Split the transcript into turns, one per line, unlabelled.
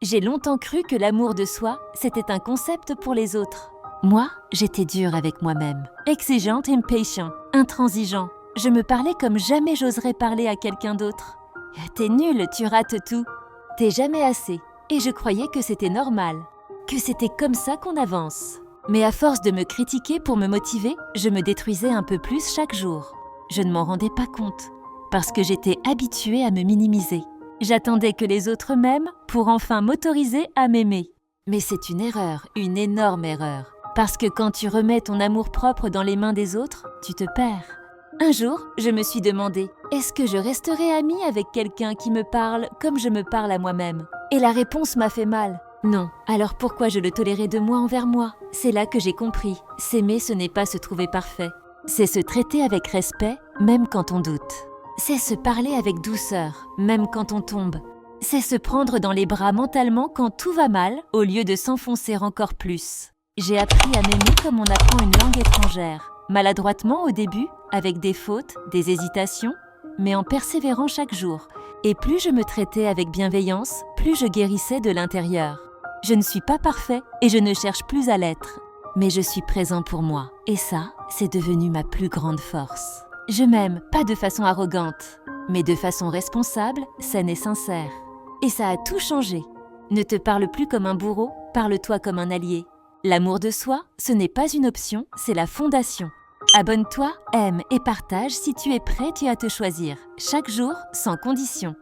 J'ai longtemps cru que l'amour de soi, c'était un concept pour les autres. Moi, j'étais dure avec moi-même, exigeante, impatient, intransigeant. Je me parlais comme jamais j'oserais parler à quelqu'un d'autre. T'es nulle, tu rates tout. T'es jamais assez. Et je croyais que c'était normal, que c'était comme ça qu'on avance. Mais à force de me critiquer pour me motiver, je me détruisais un peu plus chaque jour. Je ne m'en rendais pas compte, parce que j'étais habituée à me minimiser. J'attendais que les autres m'aiment pour enfin m'autoriser à m'aimer. Mais c'est une erreur, une énorme erreur. Parce que quand tu remets ton amour-propre dans les mains des autres, tu te perds. Un jour, je me suis demandé, est-ce que je resterai amie avec quelqu'un qui me parle comme je me parle à moi-même? Et la réponse m'a fait mal. Non, alors pourquoi je le tolérais de moi envers moi? C'est là que j'ai compris, s'aimer ce n'est pas se trouver parfait. C'est se traiter avec respect, même quand on doute. C'est se parler avec douceur, même quand on tombe. C'est se prendre dans les bras mentalement quand tout va mal, au lieu de s'enfoncer encore plus. J'ai appris à m'aimer comme on apprend une langue étrangère, maladroitement au début, avec des fautes, des hésitations, mais en persévérant chaque jour. Et plus je me traitais avec bienveillance, plus je guérissais de l'intérieur. Je ne suis pas parfait et je ne cherche plus à l'être, mais je suis présent pour moi. Et ça, c'est devenu ma plus grande force. Je m'aime, pas de façon arrogante, mais de façon responsable, saine et sincère. Et ça a tout changé. Ne te parle plus comme un bourreau, parle-toi comme un allié. L'amour de soi, ce n'est pas une option, c'est la fondation. Abonne-toi, aime et partage si tu es prête à te choisir, chaque jour, sans condition.